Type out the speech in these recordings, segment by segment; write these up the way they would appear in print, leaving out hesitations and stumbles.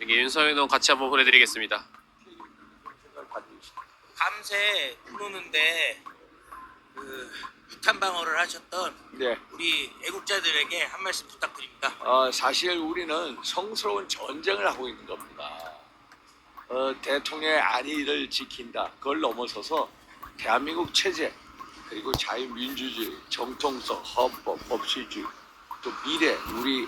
여기 윤서현 의원 같이 한번 보내드리겠습니다. 밤새 부르는데 유탄 방어를 하셨던 네. 우리 애국자들에게 한 말씀 부탁드립니다. 사실 우리는 성스러운 전쟁을 하고 있는 겁니다. 대통령의 안위를 지킨다. 그걸 넘어서서 대한민국 체제, 그리고 자유민주주의, 정통성, 헌법, 법치주의, 또 미래, 우리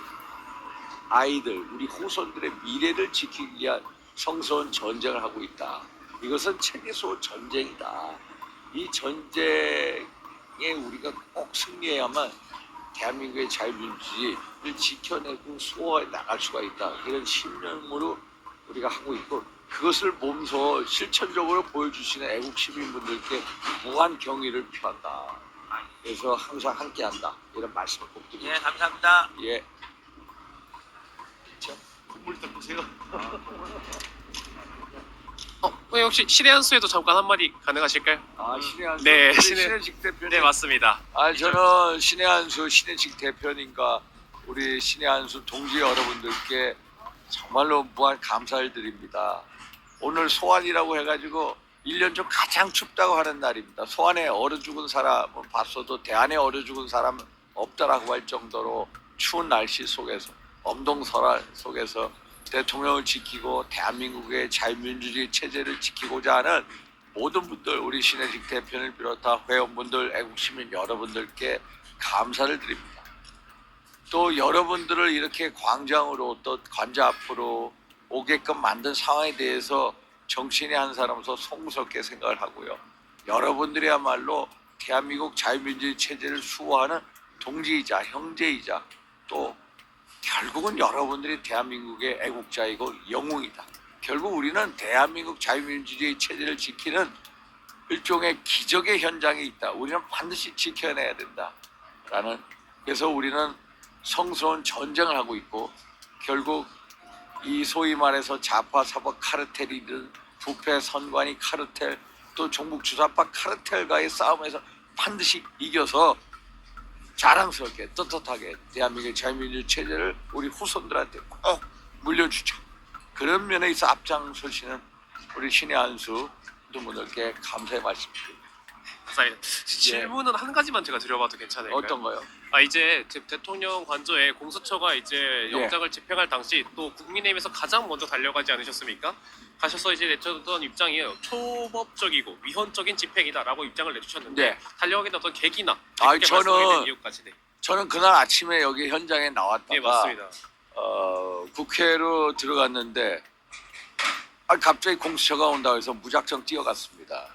아이들, 우리 후손들의 미래를 지키기 위한 성스러운 전쟁을 하고 있다. 이것은 최소 전쟁이다. 이 전쟁에 우리가 꼭 승리해야만 대한민국의 자유민주주의를 지켜내고 수호해 나갈 수가 있다. 이런 신념으로 우리가 하고 있고, 그것을 몸소 실천적으로 보여주시는 애국 시민분들께 무한 경의를 표한다. 그래서 항상 함께한다. 이런 말씀을 꼭 드립니다. 예, 감사합니다. 예. 물 닦으세요. 혹시 신혜한수에도 잠깐 한마디 가능하실까요? 신혜한수. 네, 신혜직 대표님. 네, 맞습니다. 저는 신혜한수 신혜직 대표님과 우리 신혜한수 동지 여러분들께 정말로 무한 감사를 드립니다. 오늘 소환이라고 해가지고 1년 중 가장 춥다고 하는 날입니다. 소환에 얼어 죽은 사람은 봤어도 대안에 얼어 죽은 사람은 없다라고 할 정도로 추운 날씨 속에서, 엄동설화 속에서 대통령을 지키고 대한민국의 자유민주주의 체제를 지키고자 하는 모든 분들, 우리 신혜직 대표를 비롯한 회원분들, 애국시민 여러분들께 감사를 드립니다. 또 여러분들을 이렇게 광장으로, 또 관저 앞으로 오게끔 만든 상황에 대해서 정치인의 한 사람으로서 송구스럽게 생각을 하고요. 여러분들이야말로 대한민국 자유민주주의 체제를 수호하는 동지이자 형제이자, 또 결국은 여러분들이 대한민국의 애국자이고 영웅이다. 결국 우리는 대한민국 자유민주주의 체제를 지키는 일종의 기적의 현장에 있다. 우리는 반드시 지켜내야 된다. 그래서 우리는 성스러운 전쟁을 하고 있고, 결국 이 소위 말해서 좌파 사법 카르텔이든 부패 선관위 카르텔, 또 종북주사파 카르텔과의 싸움에서 반드시 이겨서 자랑스럽게 떳떳하게 대한민국의 자유민주주의 체제를 우리 후손들한테 꼭 물려주죠. 그런 면에 있어 앞장서시는 우리 신의 한수 분들께 감사의 말씀드립니다. 감사합니다. 질문은 한 가지만 제가 드려봐도 괜찮을까요? 어떤 거요? 이제 대통령 관저에 공수처가 이제 영장을 집행할 당시 또 국민의힘에서 가장 먼저 달려가지 않으셨습니까? 가셔서 이제 내셨던 입장이 초법적이고 위헌적인 집행이다라고 입장을 내주셨는데, 네. 달려가게 된 어떤 계기나 이유까지. 저는 그날 아침에 여기 현장에 나왔다가 예, 맞습니다. 국회로 들어갔는데 갑자기 공수처가 온다고 해서 무작정 뛰어갔습니다.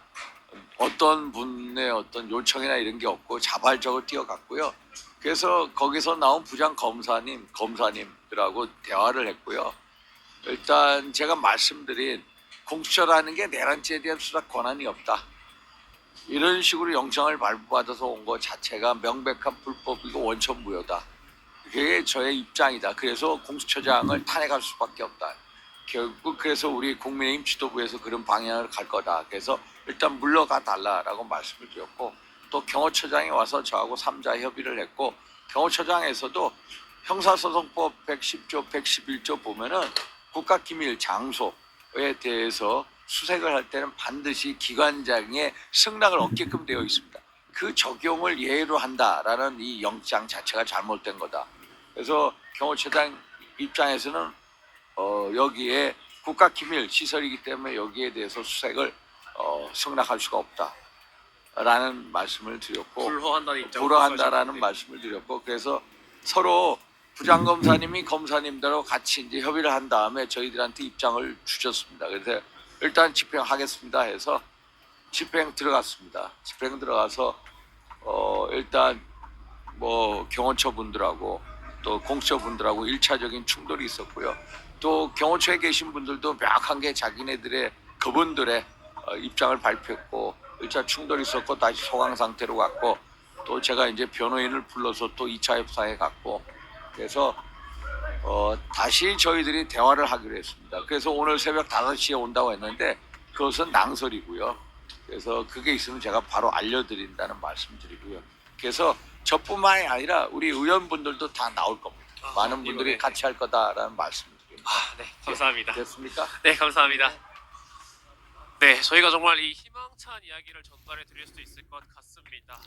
어떤 분의 어떤 요청이나 이런 게 없고 자발적으로 뛰어갔고요. 그래서 거기서 나온 부장 검사님들하고 대화를 했고요. 일단 제가 말씀드린 공수처라는 게 내란죄에 대한 수사 권한이 없다. 이런 식으로 영장을 발부받아서 온 것 자체가 명백한 불법이고 원천무효다. 그게 저의 입장이다. 그래서 공수처장을 탄핵할 수밖에 없다. 결국 그래서 우리 국민의힘 지도부에서 그런 방향을 갈 거다. 그래서 일단 물러가 달라라고 말씀을 드렸고, 또 경호처장이 와서 저하고 3자 협의를 했고, 경호처장에서도 형사소송법 110조, 111조 보면은 국가기밀 장소에 대해서 수색을 할 때는 반드시 기관장의 승낙을 얻게끔 되어 있습니다. 그 적용을 예외로 한다라는 이 영장 자체가 잘못된 거다. 그래서 경호처장 입장에서는 여기에 국가기밀 시설이기 때문에 여기에 대해서 수색을 승낙할 수가 없다라는 말씀을 드렸고, 불허한다라는 말씀을 드렸고, 그래서 서로 부장검사님이 검사님들하고 같이 이제 협의를 한 다음에 저희들한테 입장을 주셨습니다. 그래서 일단 집행하겠습니다 해서 집행 들어갔습니다. 집행 들어가서 일단 뭐 경호처 분들하고 또 공수처 분들하고 1차적인 충돌이 있었고요. 또 경호처에 계신 분들도 명확하게 자기네들의 그분들의 입장을 발표했고, 1차 충돌이 있었고 다시 소강 상태로 갔고, 또 제가 이제 변호인을 불러서 또 2차 협상에 갔고, 그래서 다시 저희들이 대화를 하기로 했습니다. 그래서 오늘 새벽 5시에 온다고 했는데 그것은 낭설이고요. 그래서 그게 있으면 제가 바로 알려드린다는 말씀드리고요. 그래서 저뿐만이 아니라 우리 의원분들도 다 나올 겁니다. 많은 분들이 같이 할 거다라는 말씀을 드립니다. 네. 감사합니다. 됐습니까? 네, 감사합니다. 네, 저희가 정말 이 희망찬 이야기를 전달해 드릴 수 있을 것 같습니다.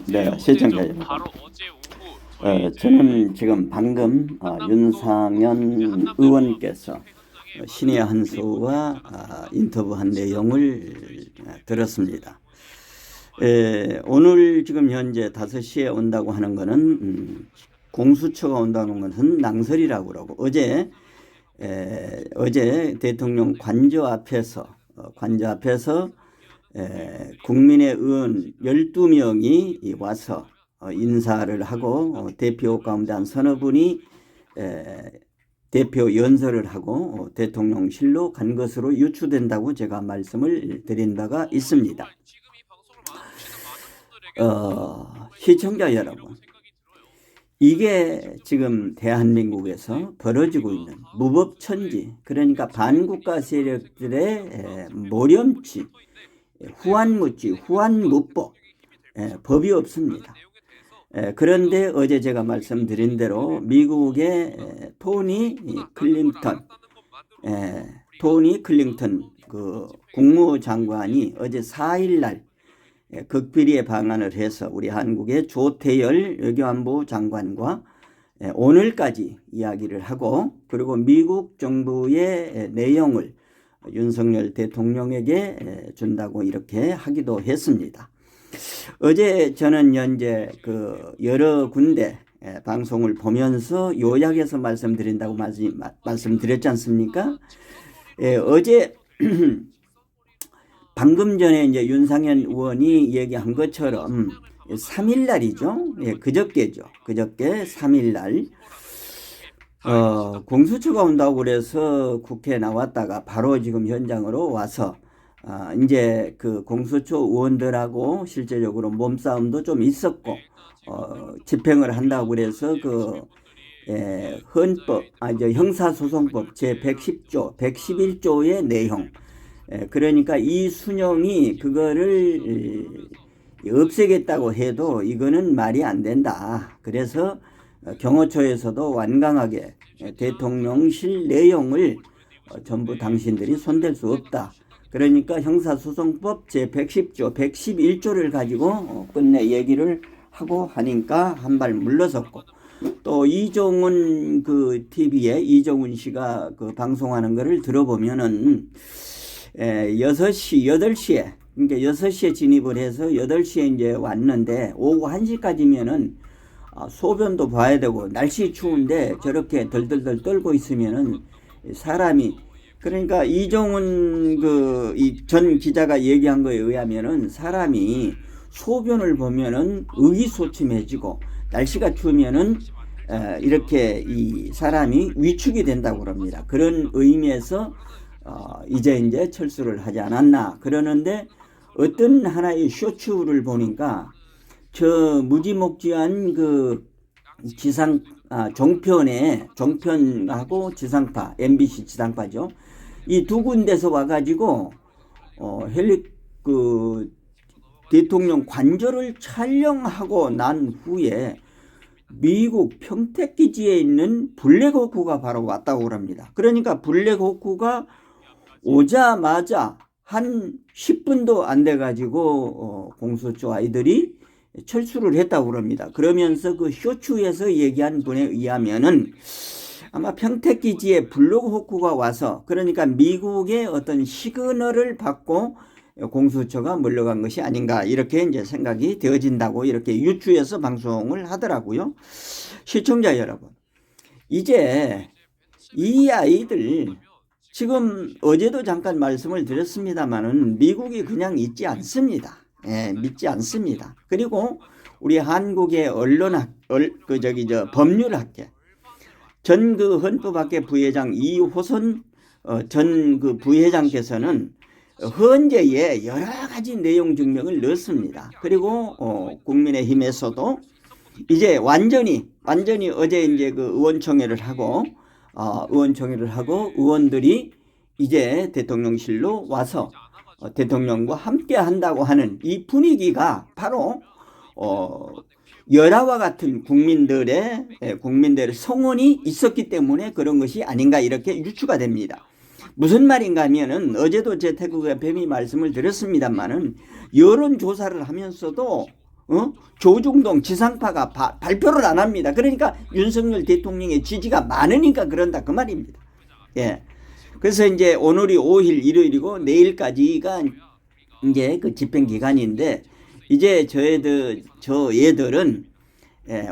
네, 시청자 여러분. 바로 어제 오후 저희 이제 저는 지금 방금 윤상현 의원께서 신의 한수와 인터뷰한 내용을 들었습니다. 오늘 지금 현재 5시에 온다고 하는 것은 공수처가 온다는 것은 낭설이라고 그러고 어제 대통령 관저 앞에서 국민의 의원 12명이 와서 인사를 하고 대표 가운데 한 서너 분이 대표 연설을 하고 대통령실로 간 것으로 유추된다고 제가 말씀을 드린 바가 있습니다. 지금 이 방송을 보시는 많은 분들에게 시청자 여러분, 이게 지금 대한민국에서 벌어지고 있는 무법천지, 그러니까 반국가 세력들의 모렴치, 후한무치, 후한무법, 법이 없습니다. 그런데 어제 제가 말씀드린 대로 미국의 토니 클링턴 그 국무장관이 어제 4일날 극비리에 방한을 해서 우리 한국의 조태열 외교안보 장관과 오늘까지 이야기를 하고, 그리고 미국 정부의 내용을 윤석열 대통령에게 준다고 이렇게 하기도 했습니다. 어제 저는 현재 그 여러 군데 방송을 보면서 요약해서 말씀드린다고 말씀드렸지 않습니까? 어제 방금 전에 이제 윤상현 의원이 얘기한 것처럼 3일 날이죠. 그저께죠. 그저께 3일 날 공수처가 온다고 그래서 국회에 나왔다가 바로 지금 현장으로 와서 이제 그 공수처 의원들하고 실제적으로 몸싸움도 좀 있었고 집행을 한다고 그래서 그 헌법 이제 형사소송법 제 110조 111조의 내용, 그러니까 이순영이 그거를 없애겠다고 해도 이거는 말이 안 된다. 그래서 경호처에서도 완강하게 대통령실 내용을 전부 당신들이 손댈 수 없다. 그러니까 형사소송법 제110조, 111조를 가지고 끝내 얘기를 하고 하니까 한 발 물러섰고, 또 이종훈 그 TV에 이종훈 씨가 그 방송하는 거를 들어보면은 8시에 그러니까 6시에 진입을 해서 8시에 이제 왔는데 오후 1시까지면은 소변도 봐야 되고 날씨 추운데 저렇게 덜덜덜 떨고 있으면은 사람이, 그러니까 이종훈 그 전 기자가 얘기한 거에 의하면은 사람이 소변을 보면은 의기소침해지고 날씨가 추우면은 이렇게 이 사람이 위축이 된다고 그럽니다. 그런 의미에서 이제 철수를 하지 않았나 그러는데, 어떤 하나의 쇼츠를 보니까 저 무지목지한 그 종편하고 지상파, MBC 지상파죠. 이 두 군데서 와가지고 그 대통령 관저를 촬영하고 난 후에 미국 평택기지에 있는 블랙호크가 바로 왔다고 합니다. 그러니까 블랙호크가 오자마자 한 10분도 안 돼가지고 공수처 아이들이 철수를 했다고 합니다. 그러면서 그 쇼츠에서 얘기한 분에 의하면은 아마 평택기지에 블랙호크가 와서, 그러니까 미국의 어떤 시그널을 받고 공수처가 물러간 것이 아닌가 이렇게 이제 생각이 되어진다고 이렇게 유추해서 방송을 하더라고요. 시청자 여러분, 이제 이 아이들 지금 어제도 잠깐 말씀을 드렸습니다만은 미국이 그냥 있지 않습니다. 믿지 않습니다. 그리고 우리 한국의 법률학계 전 그 헌법학계 부회장 이호선 전 그 부회장께서는 헌재에 여러 가지 내용 증명을 넣었습니다. 그리고 국민의힘에서도 이제 완전히 어제 이제 그 의원총회를 하고 의원들이 이제 대통령실로 와서 대통령과 함께 한다고 하는 이 분위기가 바로 열화와 같은 국민들의 성원이 있었기 때문에 그런 것이 아닌가 이렇게 유추가 됩니다. 무슨 말인가 하면은 어제도 제 태국 FM이 말씀을 드렸습니다만은 여론조사를 하면서도 조중동 지상파가 발표를 안 합니다. 그러니까 윤석열 대통령의 지지가 많으니까 그런다 그 말입니다. 예. 그래서 이제 오늘이 5일 일요일이고 내일까지가 이제 그 집행 기간인데 이제 저 얘들은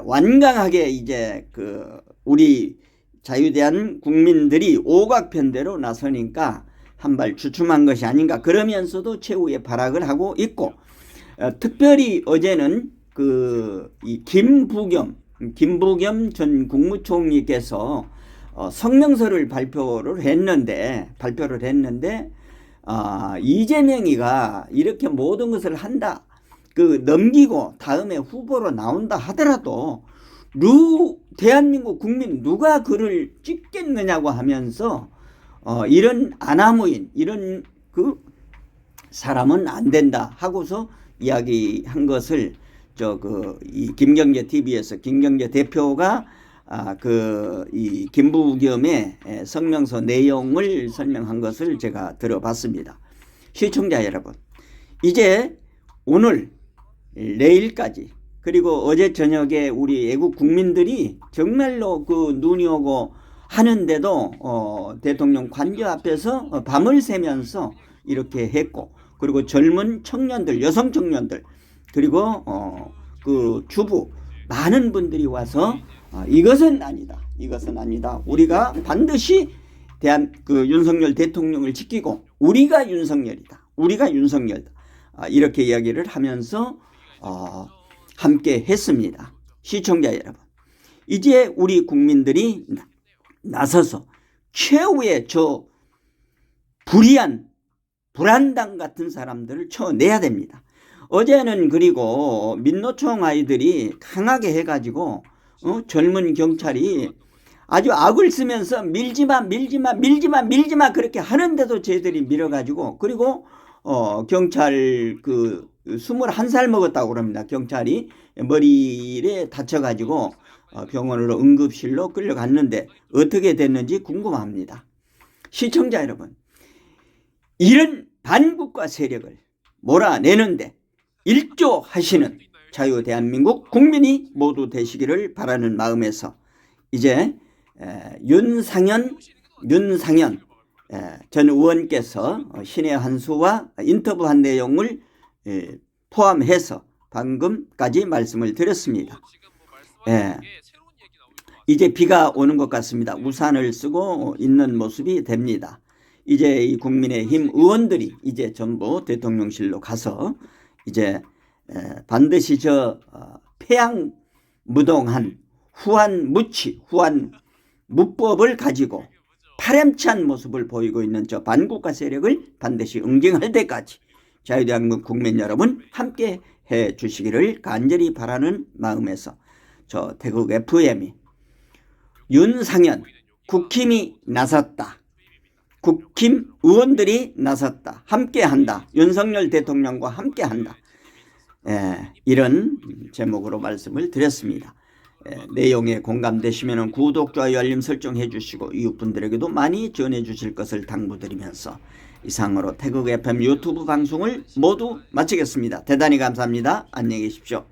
완강하게 이제 그 우리 자유대한 국민들이 오각편대로 나서니까 한 발 주춤한 것이 아닌가 그러면서도 최후의 발악을 하고 있고 특별히 어제는 이 김부겸 전 국무총리께서 성명서를 발표를 했는데 이재명이가 이렇게 모든 것을 한다 넘기고 다음에 후보로 나온다 하더라도 대한민국 국민 누가 그를 찍겠느냐고 하면서 이런 아나무인 이런 그 사람은 안 된다 하고서 이야기한 것을 이 김경재 TV에서 김경재 대표가 이 김부겸의 성명서 내용을 설명한 것을 제가 들어봤습니다. 시청자 여러분, 이제 오늘 내일까지 그리고 어제 저녁에 우리 애국 국민들이 정말로 그 눈이 오고 하는데도 대통령 관저 앞에서 밤을 새면서 이렇게 했고 그리고 젊은 청년들 여성 청년들 그리고 그 주부 많은 분들이 와서 이것은 아니다 우리가 반드시 윤석열 대통령을 지키고 우리가 윤석열이다 이렇게 이야기를 하면서 함께 했습니다. 시청자 여러분, 이제 우리 국민들이 나서서 최후의 저 불안당 같은 사람들을 쳐내야 됩니다. 어제는 그리고 민노총 아이들이 강하게 해가지고 젊은 경찰이 아주 악을 쓰면서 밀지마 그렇게 하는데도 쟤들이 밀어가지고 그리고 경찰 21살 먹었다고 그럽니다. 경찰이 머리에 다쳐가지고 병원으로 응급실로 끌려갔는데 어떻게 됐는지 궁금합니다. 시청자 여러분, 이런 반국가 세력을 몰아내는데 일조하시는 자유 대한민국 국민이 모두 되시기를 바라는 마음에서 이제 윤상현 전 의원께서 신의 한수와 인터뷰한 내용을 포함해서 방금까지 말씀을 드렸습니다. 이제 비가 오는 것 같습니다. 우산을 쓰고 있는 모습이 됩니다. 이제 이 국민의힘 의원들이 이제 전부 대통령실로 가서 이제 반드시 폐양무동한 후한 무법을 가지고 파렴치한 모습을 보이고 있는 저 반국가 세력을 반드시 응징할 때까지 자유대한민국 국민 여러분 함께 해 주시기를 간절히 바라는 마음에서 저 태국 FM이 윤상현 국힘이 나섰다. 국힘 의원들이 나섰다. 함께한다. 윤석열 대통령과 함께한다. 이런 제목으로 말씀을 드렸습니다. 내용에 공감되시면 구독, 좋아요, 알림 설정해 주시고 이웃분들에게도 많이 전해 주실 것을 당부드리면서 이상으로 태국 FM 유튜브 방송을 모두 마치겠습니다. 대단히 감사합니다. 안녕히 계십시오.